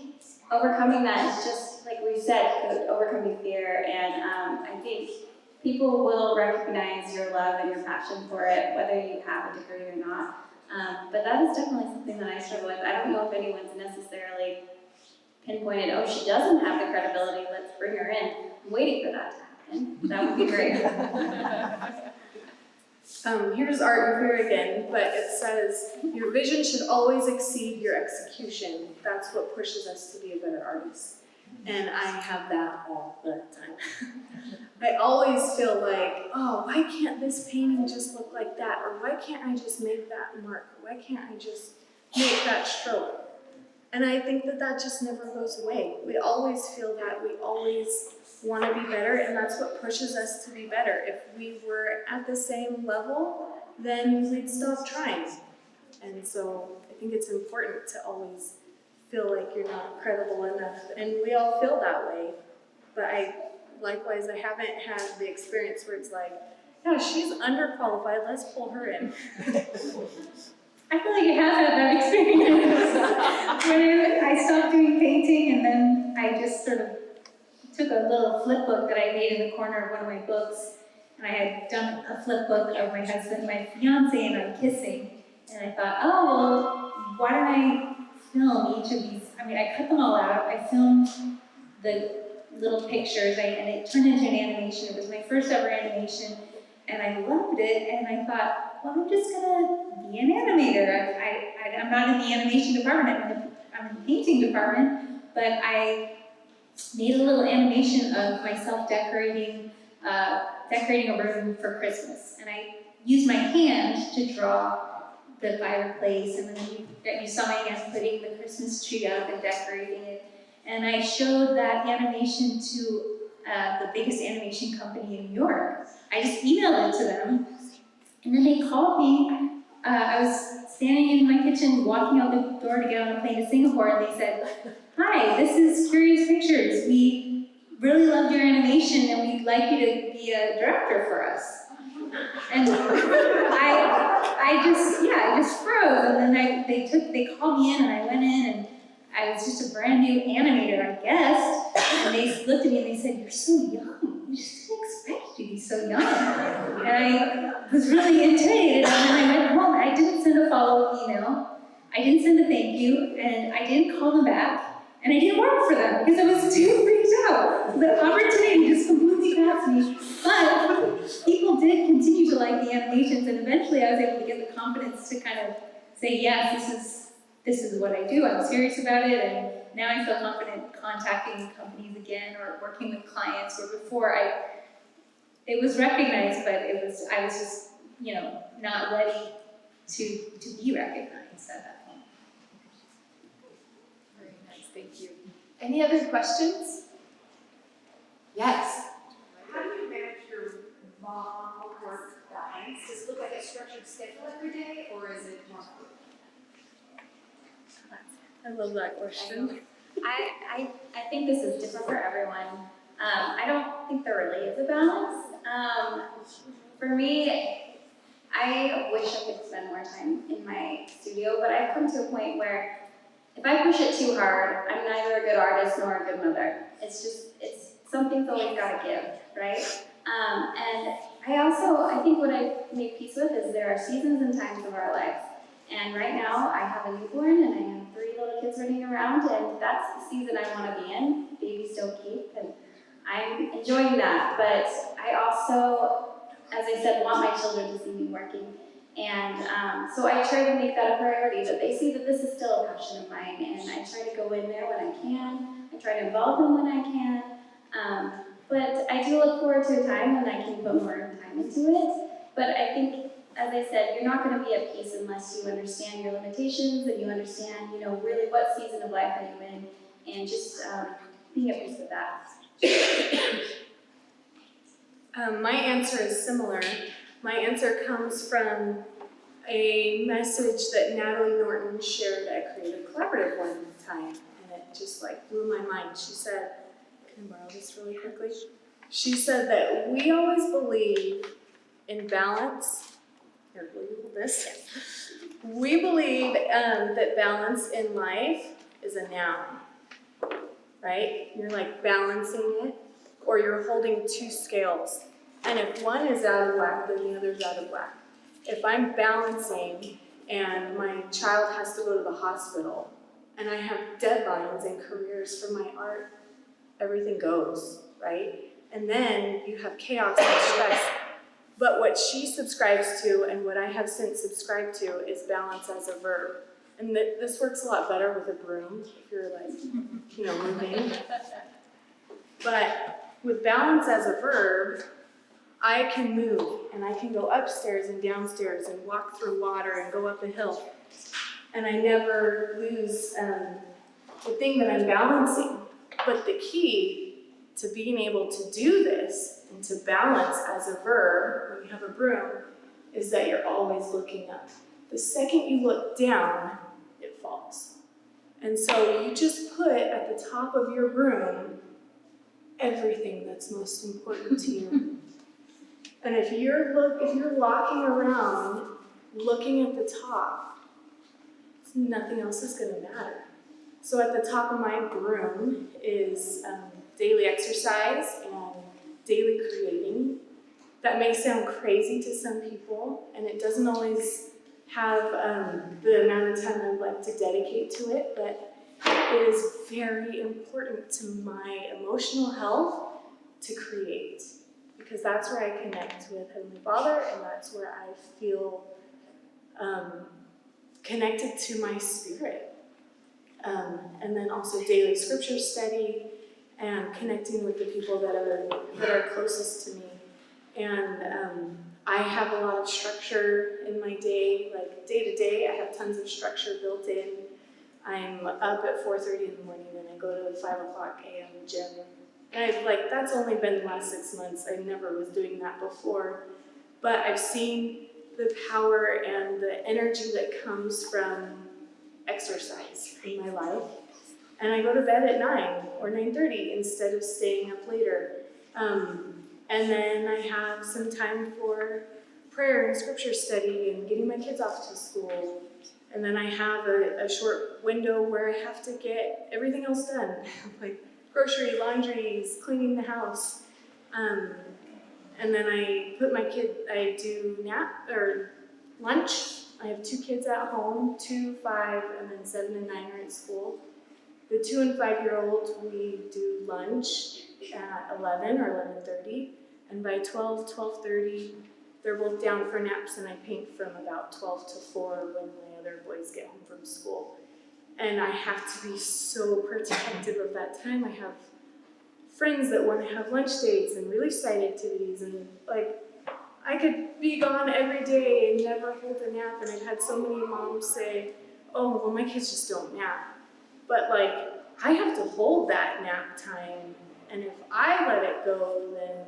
overcoming that is just, like we said, overcoming fear, and I think people will recognize your love and your passion for it, whether you have a degree or not. But that is definitely something that I struggle with. I don't know if anyone's necessarily pinpointed, oh, she doesn't have the credibility, let's bring her in. I'm waiting for that to happen. That would be great. Here's art and fear again, but it says, your vision should always exceed your execution. That's what pushes us to be a better artist. And I have that all the time. I always feel like, oh, why can't this painting just look like that? Or why can't I just make that mark? Why can't I just make that stroke? And I think that just never goes away. We always feel that. We always want to be better, and that's what pushes us to be better. If we were at the same level, then we'd stop trying. And so I think it's important to always feel like you're not credible enough. And we all feel that way. But likewise, I haven't had the experience where it's like, yeah, she's underqualified, let's pull her in. I feel like it has had that experience. When I stopped doing painting, and then I just sort of took a little flip book that I made in the corner of one of my books, and I had done a flip book of my husband, my fiance, and I'm kissing. And I thought, oh, well, why don't I film each of these? I mean, I cut them all out. I filmed the little pictures, and it turned into an animation. It was my first ever animation, and I loved it. And I thought, well, I'm just gonna be an animator. I'm not in the animation department. I'm in the painting department, but I made a little animation of myself decorating a room for Christmas. And I used my hand to draw the fireplace, and then you saw my hand putting the Christmas tree up and decorating it. And I showed that animation to the biggest animation company in New York. I just emailed it to them, and then they called me. I was standing in my kitchen, walking out the door to get on a plane to Singapore, and they said, hi, this is Curious Pictures. We really loved your animation, and we'd like you to be a director for us. And I just froze. And then they called me in, and I went in, and I was just a brand new animator, I guess. And they looked at me and they said, you're so young. We just didn't expect you to be so young. And I was really intimidated. And then I went home. I didn't send a follow-up email. I didn't send a thank you, and I didn't call them back. And I didn't work for them because I was too freaked out. The opportunity just completely passed me. But people did continue to like the animations, and eventually I was able to get the confidence to kind of say, yes, this is what I do. I'm serious about it, and now I feel confident contacting companies again or working with clients, where before it was recognized, but I was just, not ready to be recognized at that point. Very nice, thank you. Any other questions? Yes. How do you manage your mom work balance? Does it look like a structured schedule every day, or is it more fluid? I love that question. I think this is different for everyone. I don't think there really is a balance. For me, I wish I could spend more time in my studio, but I've come to a point where if I push it too hard, I'm neither a good artist nor a good mother. It's something's always got to give, right? And I think what I make peace with is there are seasons and times of our life. And right now, I have a newborn and I have 3 little kids running around, and that's the season I want to be in. Babies don't keep, and I'm enjoying that. But I also, as I said, want my children to see me working. And so I try to make that a priority, that they see that this is still a passion of mine, and I try to go in there when I can. I try to involve them when I can. But I do look forward to a time when I can put more time into it. But I think, as I said, you're not going to be at peace unless you understand your limitations and you understand, really what season of life are you in, and just being at peace with that. My answer is similar. My answer comes from a message that Natalie Norton shared at Creative Collaborative one time, and it just blew my mind. She said, can I borrow this really quickly? She said that we always believe in balance. Here, will you hold this? We believe that balance in life is a noun, right? You're balancing it, or you're holding 2 scales. And if one is out of whack, then the other's out of whack. If I'm balancing and my child has to go to the hospital and I have deadlines and careers for my art, everything goes, right? And then you have chaos and stress. But what she subscribes to and what I have since subscribed to is balance as a verb. And this works a lot better with a broom if you're moving. But with balance as a verb, I can move and I can go upstairs and downstairs and walk through water and go up a hill. And I never lose the thing that I'm balancing. But the key to being able to do this and to balance as a verb when you have a broom is that you're always looking up. The second you look down, it falls. And so you just put at the top of your broom everything that's most important to you. And if you're walking around looking at the top, nothing else is going to matter. So at the top of my broom is daily exercise and daily creating. That may sound crazy to some people, and it doesn't always have the amount of time I'd like to dedicate to it, but it is very important to my emotional health to create, because that's where I connect with Heavenly Father, and that's where I feel connected to my spirit. And then also daily scripture study and connecting with the people that are closest to me. And I have a lot of structure in my day, day to day. I have tons of structure built in. I'm up at 4:30 in the morning and I go to the 5 o'clock a.m. gym. And that's only been the last 6 months. I never was doing that before. But I've seen the power and the energy that comes from exercise in my life. And I go to bed at 9 or 9:30 instead of staying up later. And then I have some time for prayer and scripture study and getting my kids off to school. And then I have a short window where I have to get everything else done, like grocery, laundries, cleaning the house. And then I do lunch. I have 2 kids at home, 2, 5, and then 7 and 9 are at school. The 2 and 5-year-old, we do lunch at 11 or 11:30, and by 12:30, they're both down for naps, and I paint from about 12 to 4 when my other boys get home from school. And I have to be so protective of that time. I have friends that want to have lunch dates and release site activities, and I could be gone every day and never hold a nap. And I've had so many moms say, "Oh, well, my kids just don't nap." But I have to hold that nap time, and if I let it go, then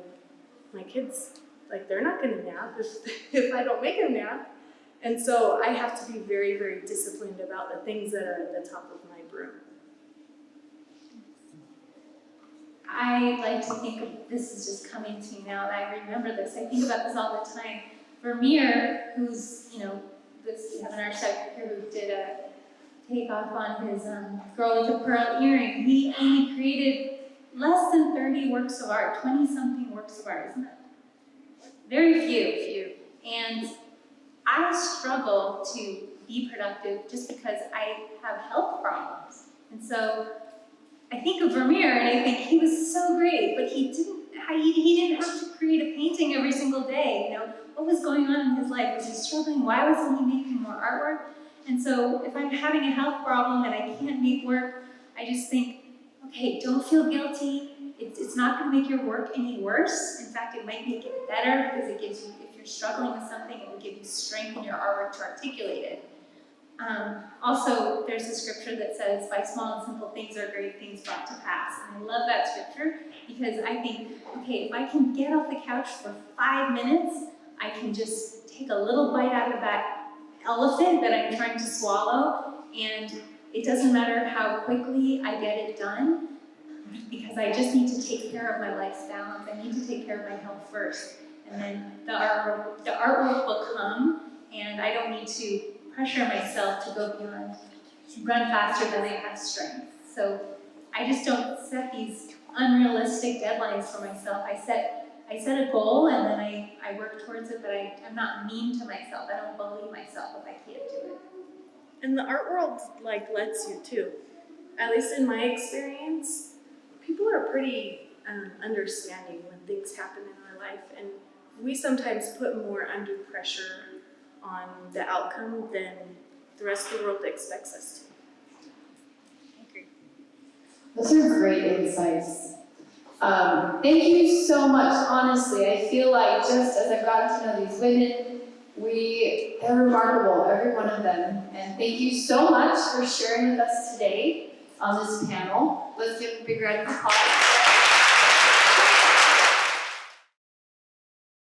my kids, they're not gonna nap if I don't make them nap. And so I have to be very, very disciplined about the things that are at the top of my broom. I like to think of, this is just coming to me now that I remember this, I think about this all the time. For Meyer, who's, we have an architect here who did a takeoff on his girl with a pearl earring, he only created less than 30 works of art, 20-something works of art, isn't it? Very few. And I struggle to be productive just because I have health problems. And so I think of Vermeer and I think he was so great, but he didn't have to create a painting every single day. You know, what was going on in his life? Was he struggling? Why wasn't he making more artwork? And so if I'm having a health problem and I can't make work, I just think, okay, don't feel guilty. It's not going to make your work any worse. In fact, it might make it better because it gives you, if you're struggling with something, it will give you strength in your artwork to articulate it. Also, there's a scripture that says, by small and simple things are great things brought to pass. And I love that scripture because I think, okay, if I can get off the couch for 5 minutes, I can just take a little bite out of that elephant that I'm trying to swallow, and it doesn't matter how quickly I get it done, because I just need to take care of my life's balance. I need to take care of my health first, and then the artwork will come, and I don't need to pressure myself to go beyond, to run faster than I have strength. So I just don't set these unrealistic deadlines for myself. I set a goal and then I work towards it, but I'm not mean to myself. I don't bully myself if I can't do it. And the art world lets you too. At least in my experience, people are pretty understanding when things happen in our life, and we sometimes put more undue pressure on the outcome than the rest of the world expects us to. I agree. Those are great insights. Thank you so much. Honestly, I feel like just as I've gotten to know these women, they're remarkable, every one of them. And thank you so much for sharing with us today on this panel. Let's give a big round of applause.